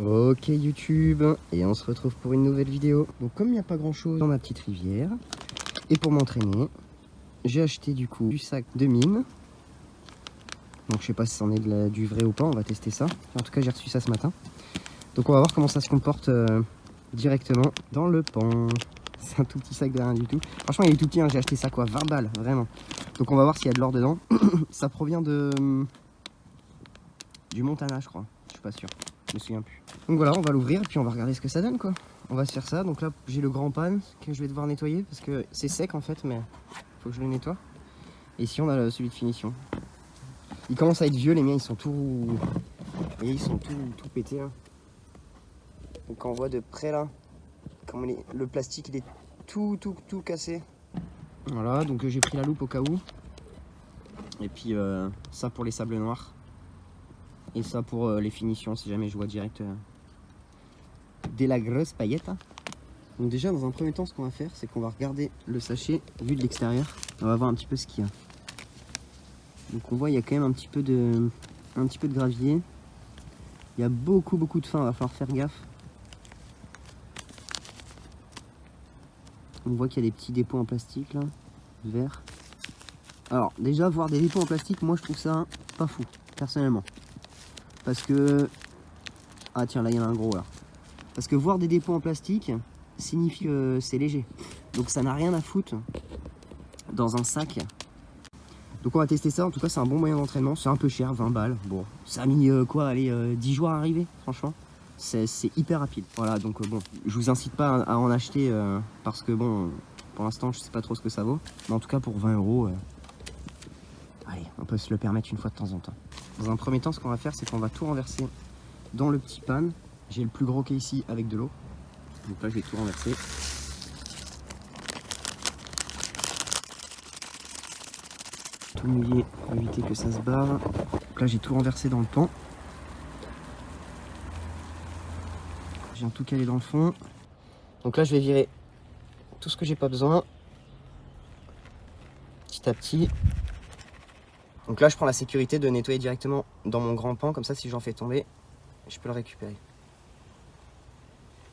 Ok YouTube, et on se retrouve pour une nouvelle vidéo. Donc comme il n'y a pas grand chose dans ma petite rivière, et pour m'entraîner, j'ai acheté du coup du sac de mine. Donc je sais pas si c'en est du vrai ou pas, on va tester ça. En tout cas j'ai reçu ça ce matin. Donc on va voir comment ça se comporte directement dans le pan. C'est un tout petit sac de rien du tout. Franchement il est tout petit, hein. J'ai acheté ça quoi, 20 balles, vraiment. Donc on va voir s'il y a de l'or dedans. Ça provient de du Montana je crois, je suis pas sûr. Je me souviens plus. Donc voilà, on va l'ouvrir et puis on va regarder ce que ça donne quoi. On va se faire ça. Donc là j'ai le grand pan que je vais devoir nettoyer parce que c'est sec en fait, mais faut que je le nettoie. Et ici on a celui de finition. Il commence à être vieux, les miens ils sont tout, vous voyez, ils sont tout pétés là. Donc quand on voit de près là, comme le plastique il est tout cassé. Voilà, donc j'ai pris la loupe au cas où. Et puis ça pour les sables noirs. Et ça pour les finitions si jamais je vois direct de la grosse paillette. Donc déjà dans un premier temps ce qu'on va faire c'est qu'on va regarder le sachet vu de l'extérieur. On va voir un petit peu ce qu'il y a. Donc on voit il y a quand même un petit peu de gravier. Il y a beaucoup de fin, il va falloir faire gaffe. On voit qu'il y a des petits dépôts en plastique là, vert. Alors déjà voir des dépôts en plastique, moi je trouve ça pas fou, personnellement. Parce que... Ah tiens là il y en a un gros là. Parce que voir des dépôts en plastique signifie que c'est léger. Donc ça n'a rien à foutre dans un sac. Donc on va tester ça, en tout cas c'est un bon moyen d'entraînement. C'est un peu cher, 20 balles. Bon, ça a mis quoi, allez, 10 jours à arriver, franchement. C'est hyper rapide. Voilà, donc bon, je vous incite pas à en acheter parce que bon, pour l'instant je sais pas trop ce que ça vaut. Mais en tout cas pour 20 €, allez, on peut se le permettre une fois de temps en temps. Dans un premier temps, ce qu'on va faire, c'est qu'on va tout renverser dans le petit pan. J'ai le plus gros qui est ici avec de l'eau. Donc là je vais tout renverser. Tout mouiller pour éviter que ça se barre. Donc là j'ai tout renversé dans le pan. Je viens tout caler dans le fond. Donc là je vais virer tout ce que j'ai pas besoin. Petit à petit. Donc là je prends la sécurité de nettoyer directement dans mon grand pan. Comme ça si j'en fais tomber, je peux le récupérer.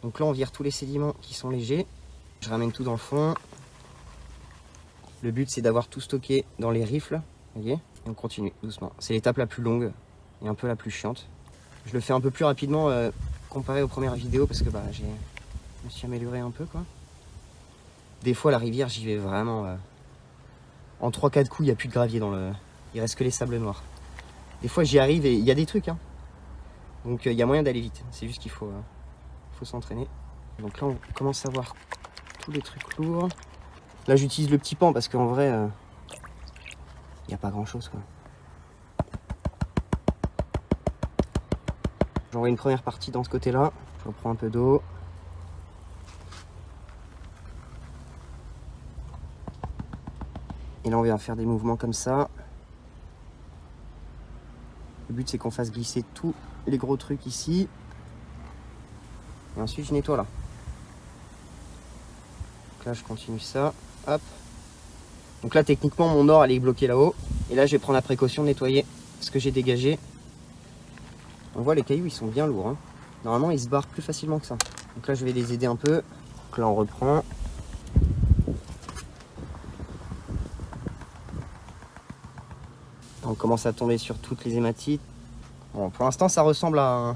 Donc là on vire tous les sédiments qui sont légers. Je ramène tout dans le fond. Le but c'est d'avoir tout stocké dans les rifles. Voyez, et on continue doucement. C'est l'étape la plus longue et un peu la plus chiante. Je le fais un peu plus rapidement comparé aux premières vidéos parce que bah, je me suis amélioré un peu quoi. Des fois la rivière j'y vais vraiment en 3-4 coups, il n'y a plus de gravier dans le... Il reste que les sables noirs. Des fois j'y arrive et il y a des trucs hein. Donc il y a moyen d'aller vite. C'est juste qu'il faut s'entraîner. Donc là on commence à voir tous les trucs lourds. Là j'utilise le petit pan parce qu'en vrai il n'y a pas grand chose quoi. J'envoie une première partie dans ce côté là. Je reprends un peu d'eau. Et là on vient faire des mouvements comme ça. Le but c'est qu'on fasse glisser tous les gros trucs ici. Et ensuite je nettoie là. Donc là je continue ça. Hop. Donc là techniquement mon or elle est bloquée là-haut. Et là je vais prendre la précaution de nettoyer ce que j'ai dégagé. On voit les cailloux ils sont bien lourds hein. Normalement ils se barrent plus facilement que ça. Donc là je vais les aider un peu. Donc là on reprend. On commence à tomber sur toutes les hématites. Bon, pour l'instant ça ressemble à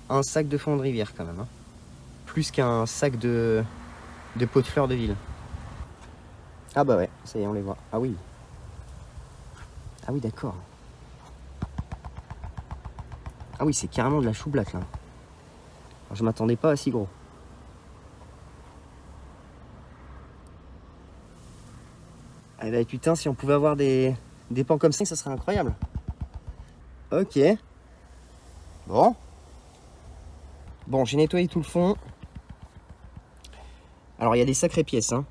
un sac de fond de rivière quand même hein. Plus qu'un sac de pot de fleurs de ville. Ah bah ouais, ça y est on les voit. Ah oui. Ah oui d'accord. Ah oui c'est carrément de la chou black là. Alors, je m'attendais pas à si gros. Ah bah putain si on pouvait avoir des pans comme ça serait incroyable. Ok. Bon j'ai nettoyé tout le fond. Alors il y a des sacrées pièces hein.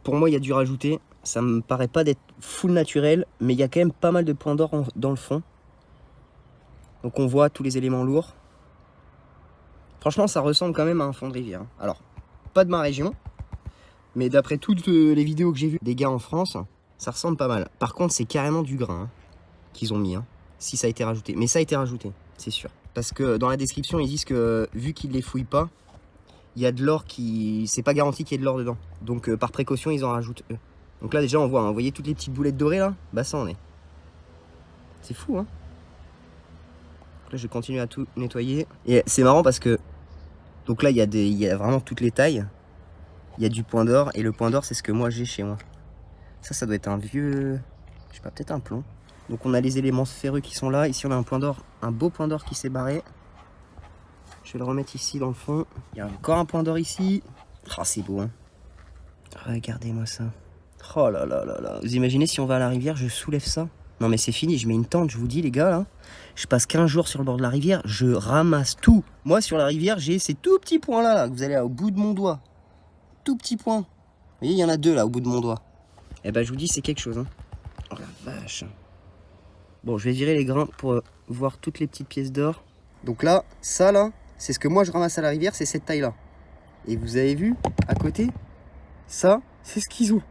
Pour moi il y a dû rajouter. Ça me paraît pas d'être full naturel, mais il y a quand même pas mal de points d'or dans le fond. Donc on voit tous les éléments lourds. Franchement ça ressemble quand même à un fond de rivière. Alors pas de ma région, mais d'après toutes les vidéos que j'ai vues des gars en France, ça ressemble pas mal. Par contre c'est carrément du grain hein, qu'ils ont mis, hein, si ça a été rajouté. Mais ça a été rajouté, c'est sûr. Parce que dans la description, ils disent que vu qu'ils les fouillent pas, il y a de l'or qui... C'est pas garanti qu'il y ait de l'or dedans. Donc par précaution, ils en rajoutent eux. Donc là déjà on voit, hein, vous voyez toutes les petites boulettes dorées là? Bah ça en est. C'est fou hein. Donc là je continue à tout nettoyer. Et c'est marrant parce que... Donc là il y a vraiment toutes les tailles. Il y a du point d'or. Et le point d'or c'est ce que moi j'ai chez moi. Ça doit être un vieux... Je sais pas, peut-être un plomb. Donc on a les éléments ferreux qui sont là. Ici on a un point d'or, un beau point d'or qui s'est barré. Je vais le remettre ici dans le fond. Il y a encore un point d'or ici. Oh c'est beau hein. Regardez-moi ça. Oh là là là là. Vous imaginez si on va à la rivière, je soulève ça? Non mais c'est fini, je mets une tente, je vous dis les gars là. Je passe 15 jours sur le bord de la rivière, je ramasse tout. Moi sur la rivière, j'ai ces tout petits points là, que vous allez au bout de mon doigt. Tout petit point. Vous voyez, il y en a 2 là au bout de mon doigt. Et ben je vous dis c'est quelque chose hein. Oh la vache. Bon, je vais virer les grains pour voir toutes les petites pièces d'or. Donc là, ça là, c'est ce que moi je ramasse à la rivière, c'est cette taille là. Et vous avez vu, à côté, ça, c'est ce qu'ils ont.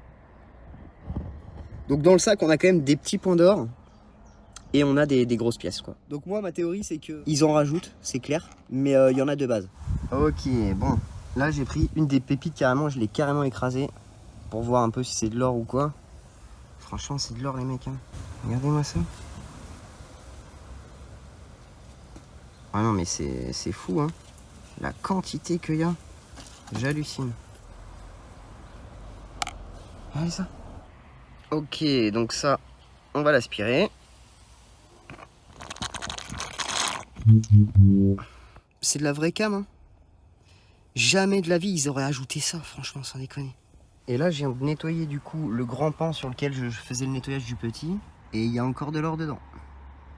Donc dans le sac, on a quand même des petits points d'or. Et on a des grosses pièces quoi. Donc moi, ma théorie, c'est que ils en rajoutent, c'est clair. Mais il y en a de base. Ok, bon. Là, j'ai pris une des pépites carrément, je l'ai carrément écrasée. Pour voir un peu si c'est de l'or ou quoi. Franchement, c'est de l'or les mecs. Hein. Regardez-moi ça. Ah non mais c'est fou hein. La quantité qu'il y a. J'hallucine. Regardez ça. Ok, donc ça, on va l'aspirer. C'est de la vraie cam hein. Jamais de la vie ils auraient ajouté ça, franchement sans déconner. Et là, je viens de nettoyer du coup le grand pan sur lequel je faisais le nettoyage du petit. Et il y a encore de l'or dedans.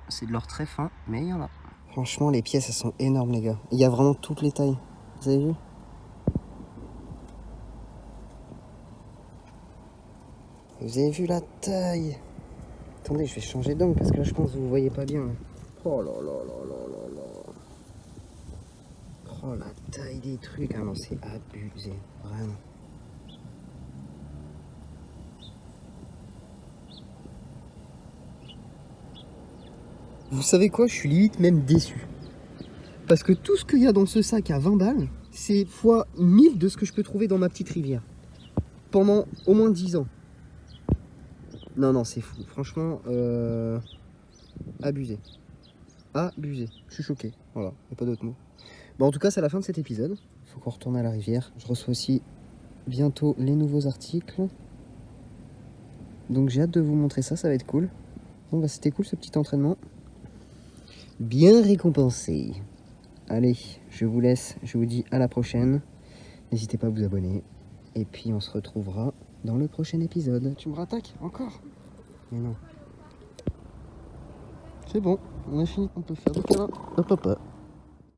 C'est de l'or très fin, mais il y en a. Franchement, les pièces, elles sont énormes, les gars. Il y a vraiment toutes les tailles. Vous avez vu? Vous avez vu la taille? Attendez, je vais changer d'angle parce que là, je pense que vous voyez pas bien. Oh là là là là là là. Oh, la taille des trucs. Ah non, c'est abusé. Vraiment. Vous savez quoi? Je suis limite même déçu. Parce que tout ce qu'il y a dans ce sac à 20 balles, c'est fois 1000 de ce que je peux trouver dans ma petite rivière. Pendant au moins 10 ans. Non, non, c'est fou. Franchement, abusé. Abusé. Je suis choqué. Voilà, il n'y a pas d'autre mot. Bon, en tout cas, c'est la fin de cet épisode. Il faut qu'on retourne à la rivière. Je reçois aussi bientôt les nouveaux articles. Donc j'ai hâte de vous montrer ça, ça va être cool. Bon, bah c'était cool ce petit entraînement. Bien récompensé. Allez, je vous laisse. Je vous dis à la prochaine. N'hésitez pas à vous abonner. Et puis on se retrouvera dans le prochain épisode. Tu me rattaques encore? Mais non. C'est bon, on a fini. On peut faire des câlins. Hop hop hop.